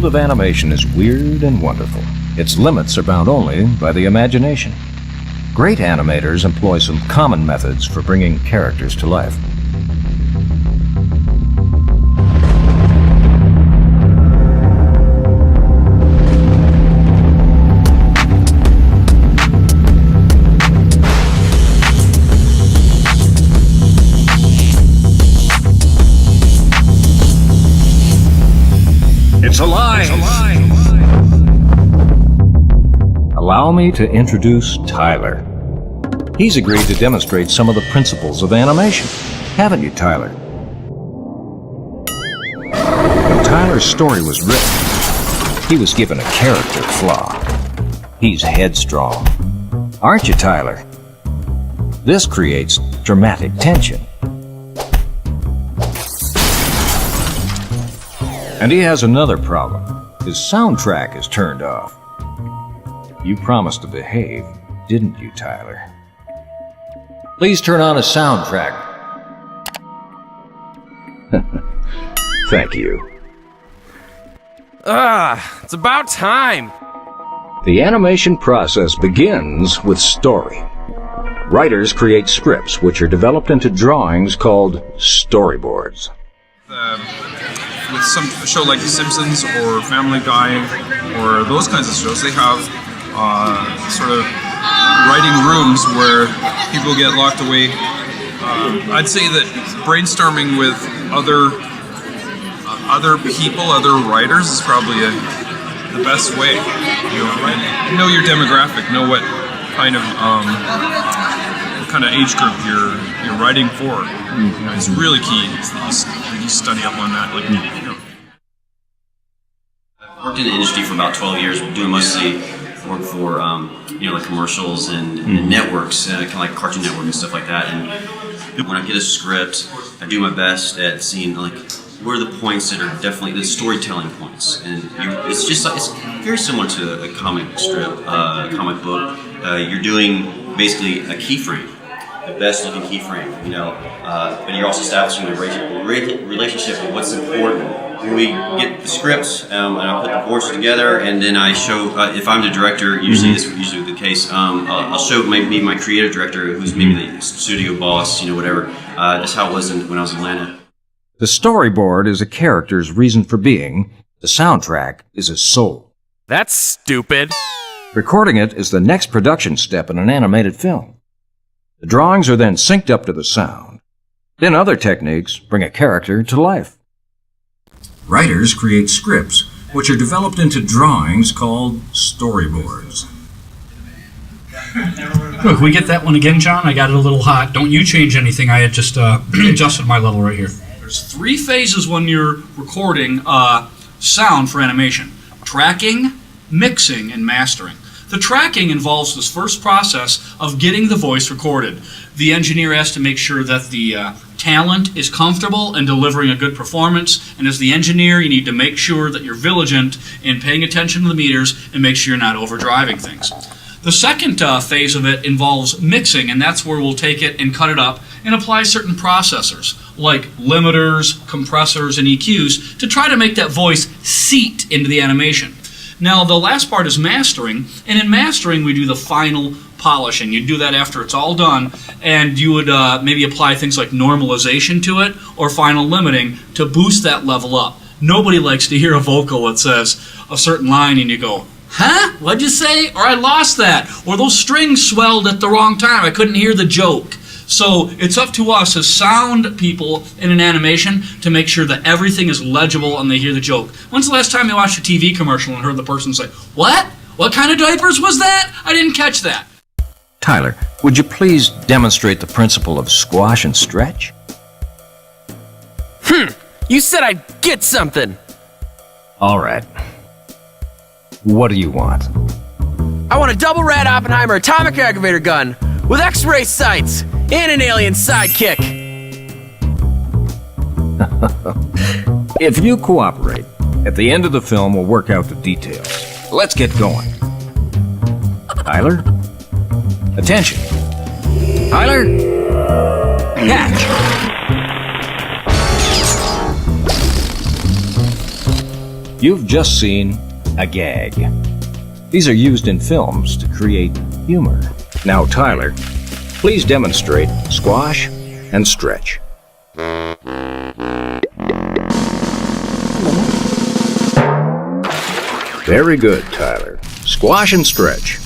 of animation is weird and wonderful. Its limits are bound only by the imagination. Great animators employ some common methods for bringing characters to life. It's alive! Allow me to introduce Tyler. He's agreed to demonstrate some of the principles of animation. Haven't you, Tyler? When Tyler's story was written, he was given a character flaw. He's headstrong. Aren't you, Tyler? This creates dramatic tension. And he has another problem. His soundtrack is turned off. You promised to behave, didn't you, Tyler? Please turn on his soundtrack. Thank you. It's about time. The animation process begins with story. Writers create scripts which are developed into drawings called storyboards. With some show like The Simpsons or Family Guy or those kinds of shows, they have sort of writing rooms where people get locked away. I'd say that brainstorming with other people, other writers, is probably the best way. Know your demographic, know what kind of age group you're writing for. It's really key. You study up on that. I worked in the industry for about 12 years, doing mostly work for like commercials and networks, kind of like Cartoon Network and stuff like that. And when I get a script, I do my best at seeing like where are the points that are definitely the storytelling points. And it's very similar to a comic strip, comic book. You're doing basically a keyframe. The best looking keyframe, but you're also establishing a relationship with what's important. When we get the scripts, and I put the voices together, and then I show, if I'm the director, usually this is usually the case, I'll show maybe my creative director, who's maybe the studio boss, whatever. That's how it was when I was in Atlanta. The storyboard is a character's reason for being. The soundtrack is his soul. That's stupid. Recording it is the next production step in an animated film. The drawings are then synced up to the sound. Then other techniques bring a character to life. Writers create scripts, which are developed into drawings called storyboards. Look, we get that one again, John? I got it a little hot. Don't you change anything. I had just adjusted my level right here. There's 3 phases when you're recording sound for animation. Tracking, mixing, and mastering. The tracking involves this first process of getting the voice recorded. The engineer has to make sure that the talent is comfortable and delivering a good performance, and as the engineer, you need to make sure that you're vigilant in paying attention to the meters and make sure you're not overdriving things. The second phase of it involves mixing, and that's where we'll take it and cut it up and apply certain processors like limiters, compressors, and EQs to try to make that voice seat into the animation. Now, the last part is mastering, and in mastering, we do the final polishing. You do that after it's all done, and you would maybe apply things like normalization to it or final limiting to boost that level up. Nobody likes to hear a vocal that says a certain line and you go, huh? What'd you say? Or I lost that. Or those strings swelled at the wrong time. I couldn't hear the joke. So it's up to us as sound people in an animation to make sure that everything is legible and they hear the joke. When's the last time you watched a TV commercial and heard the person say, what? What kind of diapers was that? I didn't catch that. Tyler, would you please demonstrate the principle of squash and stretch? You said I'd get something. All right. What do you want? I want a double rad Oppenheimer atomic aggravator gun with X-ray sights and an alien sidekick. If you cooperate, at the end of the film we'll work out the details. Let's get going. Tyler? Attention. Tyler? Catch. You've just seen a gag. These are used in films to create humor. Now, Tyler, please demonstrate squash and stretch. Very good, Tyler. Squash and stretch.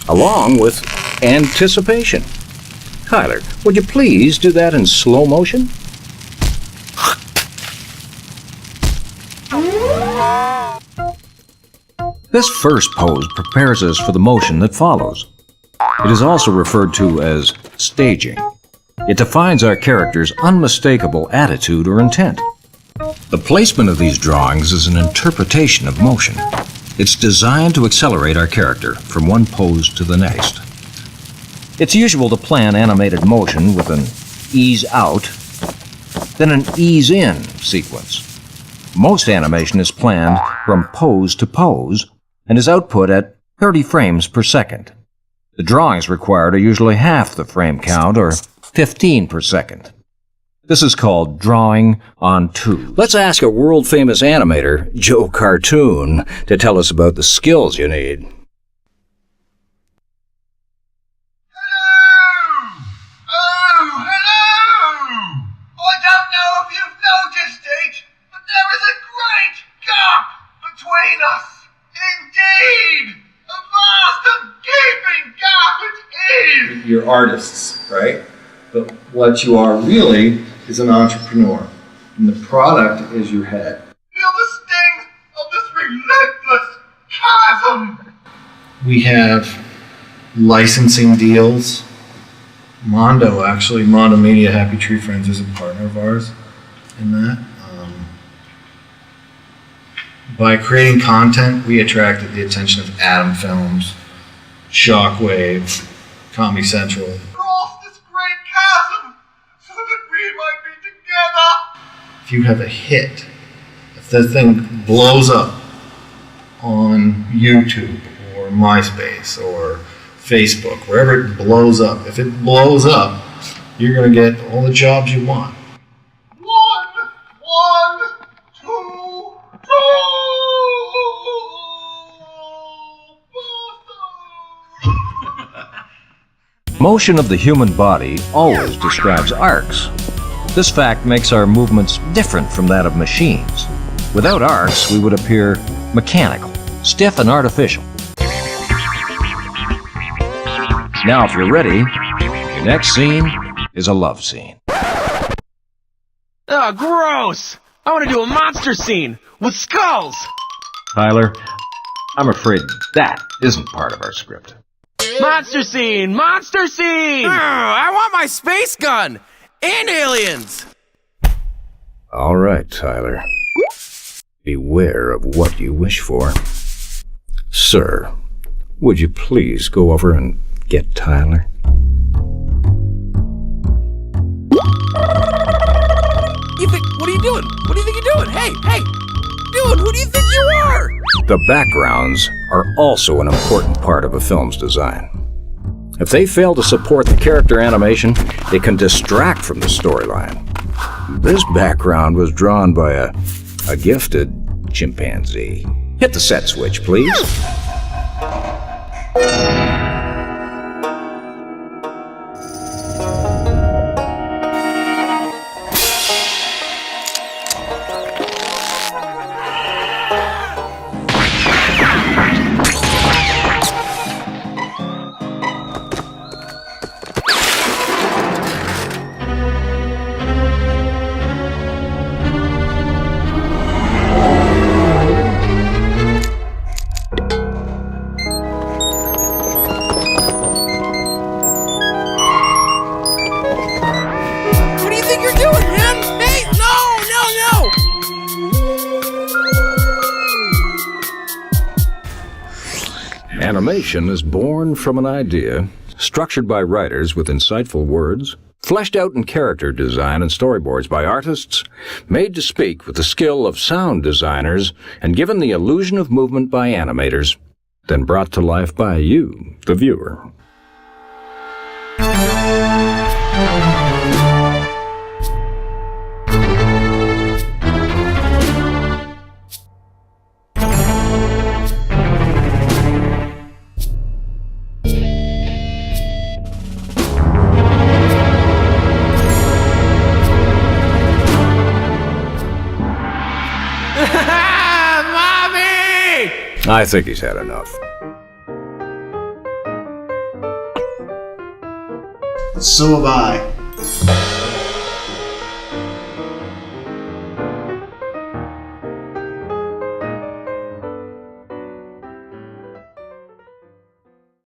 Along with anticipation. Tyler, would you please do that in slow motion? This first pose prepares us for the motion that follows. It is also referred to as staging. It defines our character's unmistakable attitude or intent. The placement of these drawings is an interpretation of motion. It's designed to accelerate our character from one pose to the next. It's usual to plan animated motion with an ease out, then an ease in sequence. Most animation is planned from pose to pose and is output at 30 frames per second. The drawings required are usually half the frame count, or 15 per second. This is called drawing on two. Let's ask a world-famous animator, Joe Cartoon, to tell us about the skills you need. Hello! I don't know if you've noticed it, but there is a great gap between us. Indeed! A vast and gaping gap it is! You're artists, right? But what you are really is an entrepreneur. And the product is your head. Feel the sting of this relentless chasm! We have licensing deals. Mondo Media Happy Tree Friends is a partner of ours in that. By creating content, we attracted the attention of Atom Films, Shockwave, Comedy Central. Cross this great chasm so that we might be together! If you have a hit, if the thing blows up on YouTube or MySpace or Facebook, wherever it blows up, if it blows up, you're going to get all the jobs you want. 1, 2, 2! Motion of the human body always describes arcs. This fact makes our movements different from that of machines. Without arcs, we would appear mechanical, stiff and artificial. Now, if you're ready, your next scene is a love scene. Ugh, gross! I want to do a monster scene with skulls! Tyler, I'm afraid that isn't part of our script. Monster scene! Monster scene! I want my space gun! And aliens! All right, Tyler. Beware of what you wish for. Sir, would you please go over and get Tyler? What are you doing? What do you think you're doing? Hey! Dude, who do you think you are? The backgrounds are also an important part of a film's design. If they fail to support the character animation, they can distract from the storyline. This background was drawn by a gifted chimpanzee. Hit the set switch, please. Animation is born from an idea, structured by writers with insightful words, fleshed out in character design and storyboards by artists, made to speak with the skill of sound designers, and given the illusion of movement by animators, then brought to life by you, the viewer. I think he's had enough. So have I.